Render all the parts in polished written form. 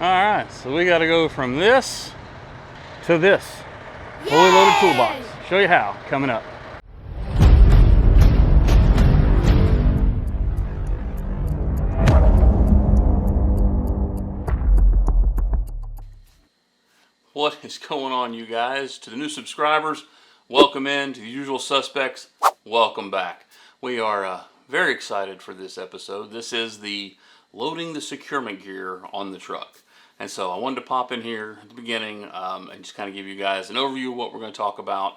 Alright, so we got to go from this to this. Fully loaded toolbox. Show you how, coming up. What is going on, you guys? To the new subscribers, welcome in. To the usual suspects, welcome back. We are very excited for this episode. This is the loading the securement gear on the truck. And so I wanted to pop in here at the beginning and just kind of give you guys an overview of what we're going to talk about.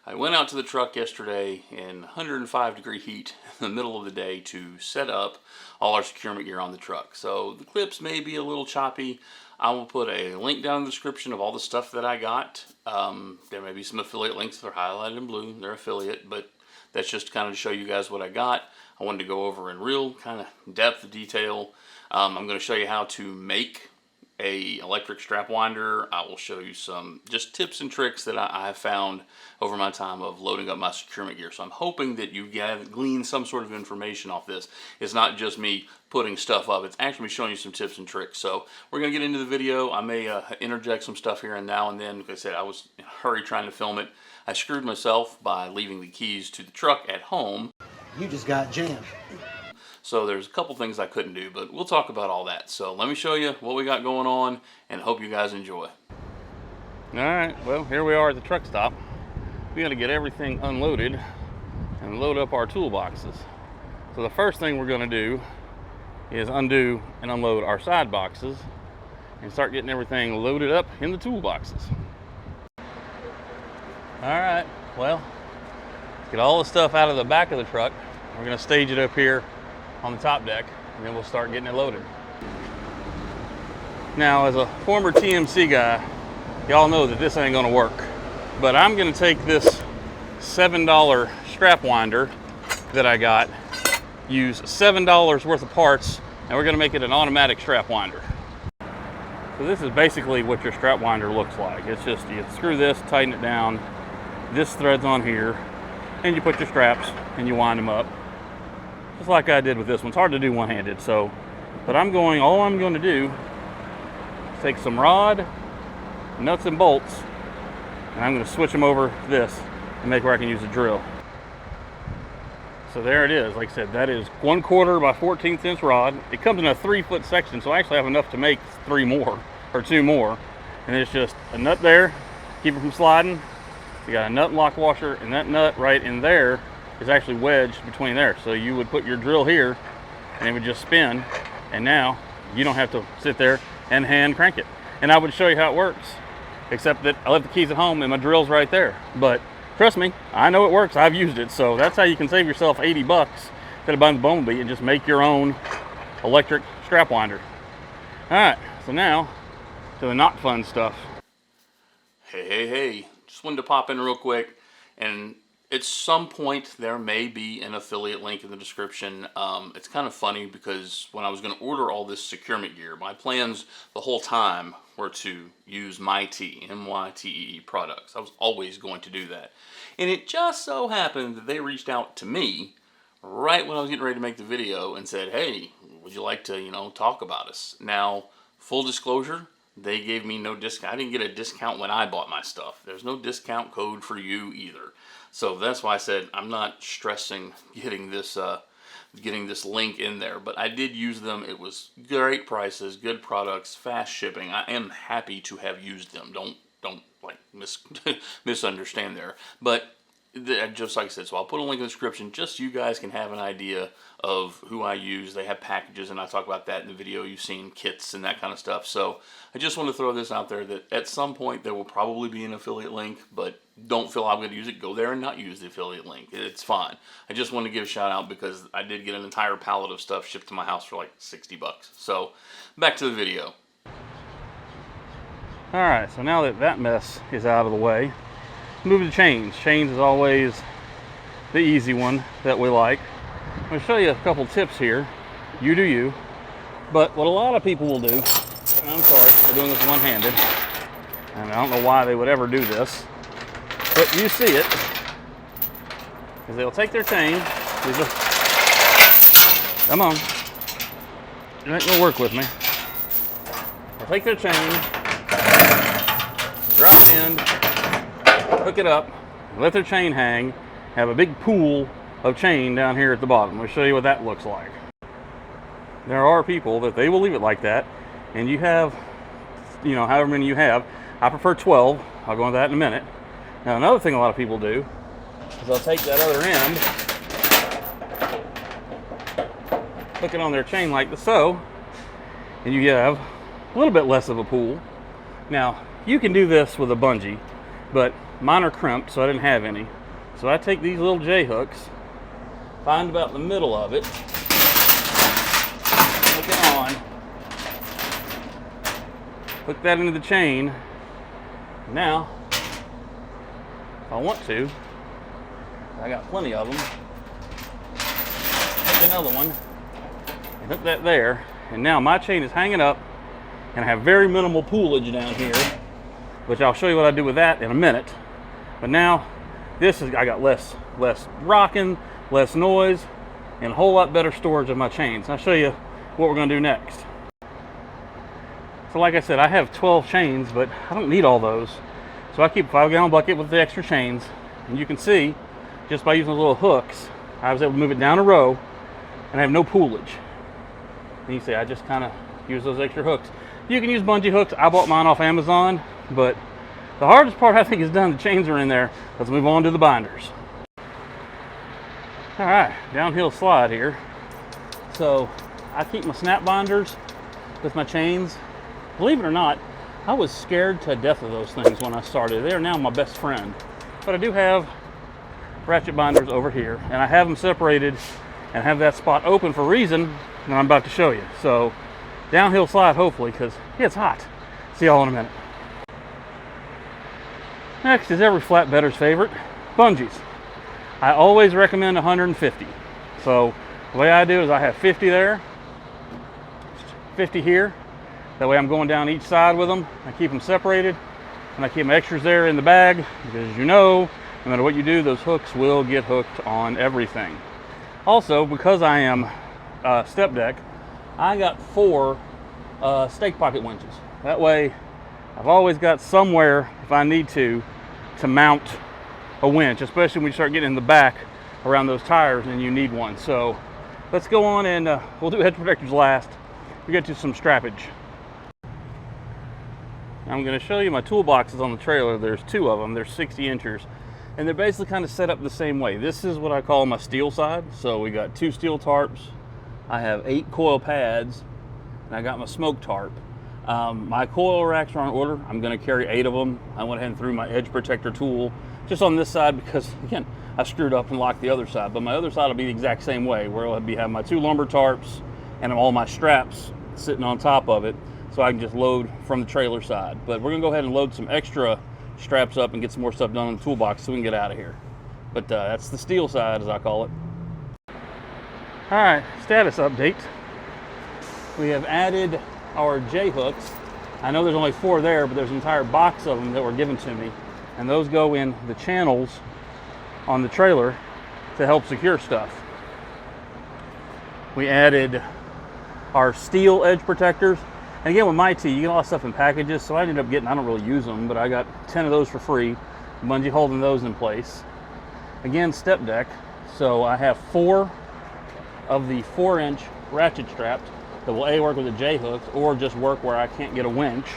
I went out to the truck yesterday in 105-degree heat in the middle of the day to set up all our securement gear on the truck. So the clips may be a little choppy. I will put a link down in the description of all the stuff that I got. There may be some affiliate links that are highlighted in blue. They're affiliate, but that's just kind of to show you guys what I got. I wanted to go over in real kind of depth of detail. I'm going to show you how to make a electric strap winder. I will show you some just tips and tricks that I have found over my time of loading up my securement gear. So I'm hoping that you glean some sort of information off this. It's not just me putting stuff up. It's actually showing you some tips and tricks. So we're going to get into the video. I may interject some stuff here and now and then. Like I said, I was in a hurry trying to film it. I screwed myself by leaving the keys to the truck at home. You just got jammed. So there's a couple things I couldn't do, but we'll talk about all that. So let me show you what we got going on and hope you guys enjoy. All right, well, here we are at the truck stop. We got to get everything unloaded and load up our toolboxes. So the first thing we're going to do is undo and unload our side boxes and start getting everything loaded up in the toolboxes. All right, well, get all the stuff out of the back of the truck. We're going to stage it up here on the top deck, and then we'll start getting it loaded. Now, as a former TMC guy, y'all know that this ain't gonna work, but I'm gonna take this $7 strap winder that I got, use $7 worth of parts, and we're gonna make it an automatic strap winder. So this is basically what your strap winder looks like. It's just, you screw this, tighten it down, this thread's on here, and you put your straps and you wind them up. Just like I did with this one. It's hard to do one-handed, so, but all I'm going to do is take some rod, nuts and bolts, and I'm going to switch them over to this and make where I can use a drill. So there it is. Like I said, that is 1/4 by 14th inch rod. It comes in a 3-foot section, so I actually have enough to make 3 more, or 2 more. And it's just a nut there, keep it from sliding. You got a nut and lock washer, and that nut right in there is actually wedged between there. So you would put your drill here and it would just spin, and now you don't have to sit there and hand crank it. And I would show you how it works, except that I left the keys at home and my drill's right there. But trust me, I know it works. I've used it. So that's how you can save yourself 80 bucks instead of buying the Bumblebee and just make your own electric strap winder. All right, so now to the not fun stuff. Hey, just wanted to pop in real quick, and at some point there may be an affiliate link in the description. It's kind of funny because when I was going to order all this securement gear, my plans the whole time were to use MYTE products. I was always going to do that. And it just so happened that they reached out to me right when I was getting ready to make the video and said, hey, would you like to, talk about us? Now, full disclosure, they gave me no discount. I didn't get a discount when I bought my stuff. There's no discount code for you either. So that's why I said I'm not stressing getting this link in there. But I did use them. It was great prices, good products, fast shipping. I am happy to have used them. Don't like misunderstand there. But just like I said, so I'll put a link in the description just so you guys can have an idea of who I use. They have packages, and I talk about that in the video. You've seen kits and that kind of stuff. So I just want to throw this out there that at some point there will probably be an affiliate link, but don't feel I'm going to use it. Go there and not use the affiliate link. It's fine. I just want to give a shout out because I did get an entire pallet of stuff shipped to my house for like 60 bucks. So back to the video. All right, so now that mess is out of the way, move to chains. Chains is always the easy one that we like. I'm going to show you a couple tips here. You do you. But what a lot of people will do, and I'm sorry, we're doing this one-handed, and I don't know why they would ever do this, but you see it, is they'll take their chain, come on, you're not going to work with me. They'll take their chain, drop it in, hook it up, let their chain hang, have a big pool of chain down here at the bottom. I'll show you what that looks like. There are people that they will leave it like that, and you have, you know, however many you have. I prefer 12. I'll go into that in a minute. Now, another thing a lot of people do is they'll take that other end, hook it on their chain like so, and you have a little bit less of a pool. Now, you can do this with a bungee, but mine are crimped, so I didn't have any. So I take these little J hooks, find about the middle of it, hook it on, hook that into the chain. Now, if I want to, I got plenty of them, take another one and hook that there, and now my chain is hanging up and I have very minimal poolage down here, which I'll show you what I do with that in a minute. But now this is, I got less rocking, less noise, and a whole lot better storage of my chains. I'll show you what we're going to do next. So like I said, I have 12 chains, but I don't need all those. So I keep a 5-gallon bucket with the extra chains, and you can see just by using the little hooks, I was able to move it down a row and I have no poolage. And you see, I just kind of use those extra hooks. You can use bungee hooks. I bought mine off Amazon, but the hardest part I think is done. The chains are in there. Let's move on to the binders. All right, downhill slide here. So I keep my snap binders with my chains. Believe it or not, I was scared to death of those things when I started. They are now my best friend. But I do have ratchet binders over here, and I have them separated and have that spot open for a reason that I'm about to show you. So downhill slide, hopefully, because it's hot. See y'all in a minute. Next is every flatbedder's favorite, bungees. I always recommend 150. So the way I do is I have 50 there, 50 here. That way I'm going down each side with them. I keep them separated, and I keep my extras there in the bag, because as you know, no matter what you do, those hooks will get hooked on everything. Also, because I am step deck, I got 4 stake pocket winches. That way, I've always got somewhere, if I need to mount a winch, especially when you start getting in the back around those tires and you need one. So let's go on and we'll do edge protectors last. We get to some strappage. I'm going to show you my toolboxes on the trailer. There's 2 of them. They're 60 inches. And they're basically kind of set up the same way. This is what I call my steel side. So we got 2 steel tarps. I have 8 coil pads. And I got my smoke tarp. My coil racks are on order. I'm going to carry 8 of them. I went ahead and threw my edge protector tool just on this side because, again, I screwed up and locked the other side. But my other side will be the exact same way, where I'll have my 2 lumber tarps and all my straps sitting on top of it, so I can just load from the trailer side. But we're going to go ahead and load some extra straps up and get some more stuff done in the toolbox so we can get out of here. But that's the steel side, as I call it. All right, status update. We have added our J-hooks. I know there's only 4 there, but there's an entire box of them that were given to me. And those go in the channels on the trailer to help secure stuff. We added our steel edge protectors. And again, with my tee, you get a lot of stuff in packages, so I ended up getting, I don't really use them, but I got 10 of those for free. Bungee holding those in place. Again, step deck. So I have 4 of the 4-inch ratchet straps that will A, work with the J-hooks, or just work where I can't get a winch.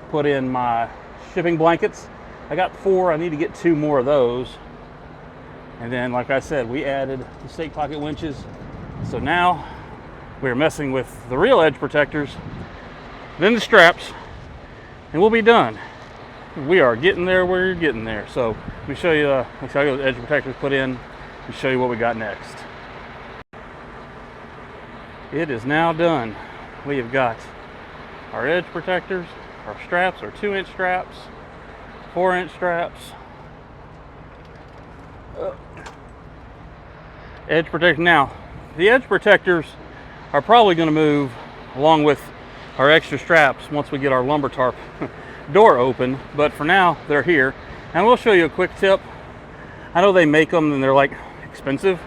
Put in my shipping blankets. I got 4, I need to get 2 more of those. And then, like I said, we added the stake pocket winches. So now we're messing with the real edge protectors, then the straps, and we'll be done. We are getting there, we're getting there. So let me show you, let's show you the edge protectors put in and show you what we got next. It is now done. We have got our edge protectors, our straps, our 2-inch straps, 4-inch straps, edge protector. Now, the edge protectors are probably going to move along with our extra straps once we get our lumber tarp door open, but for now they're here. And we'll show you a quick tip. I know they make them and they're like expensive.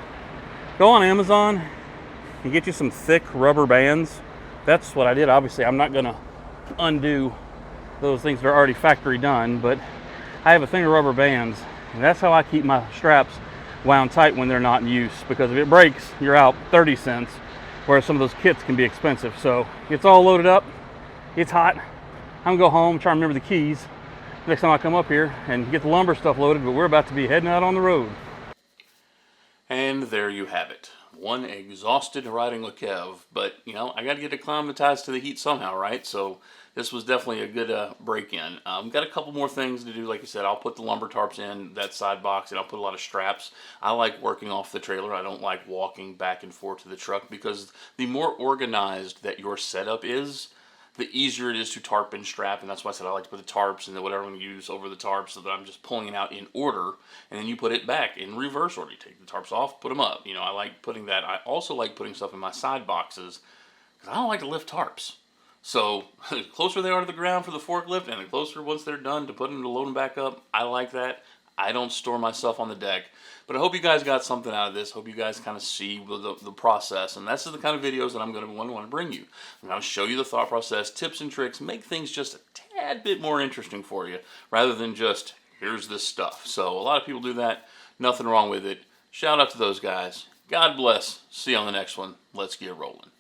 Go on Amazon and get you some thick rubber bands. That's what I did. Obviously I'm not gonna undo those things that are already factory done, but I have a thing of rubber bands, and that's how I keep my straps wound tight when they're not in use, because if it breaks, you're out 30 cents, whereas some of those kits can be expensive. So it's all loaded up, it's hot. I'm gonna go home, try to remember the keys next time I come up here and get the lumber stuff loaded, but we're about to be heading out on the road. And there you have it. One exhausted riding with Kev, but you know, I gotta get acclimatized to the heat somehow, right? So this was definitely a good break-in. Got a couple more things to do. Like I said, I'll put the lumber tarps in that side box, and I'll put a lot of straps. I like working off the trailer. I don't like walking back and forth to the truck, because the more organized that your setup is, the easier it is to tarp and strap. And that's why I said I like to put the tarps and then whatever I'm going to use over the tarps, so that I'm just pulling it out in order, and then you put it back in reverse order. You take the tarps off, put them up. You know, I like putting that. I also like putting stuff in my side boxes, because I don't like to lift tarps. So the closer they are to the ground for the forklift, and the closer once they're done to put them to load them back up, I like that. I don't store my stuff on the deck. But I hope you guys got something out of this. Hope you guys kind of see the process. And that's the kind of videos that I'm going to want to bring you. I'm going to show you the thought process, tips and tricks, make things just a tad bit more interesting for you, rather than just, here's this stuff. So a lot of people do that. Nothing wrong with it. Shout out to those guys. God bless. See you on the next one. Let's get rolling.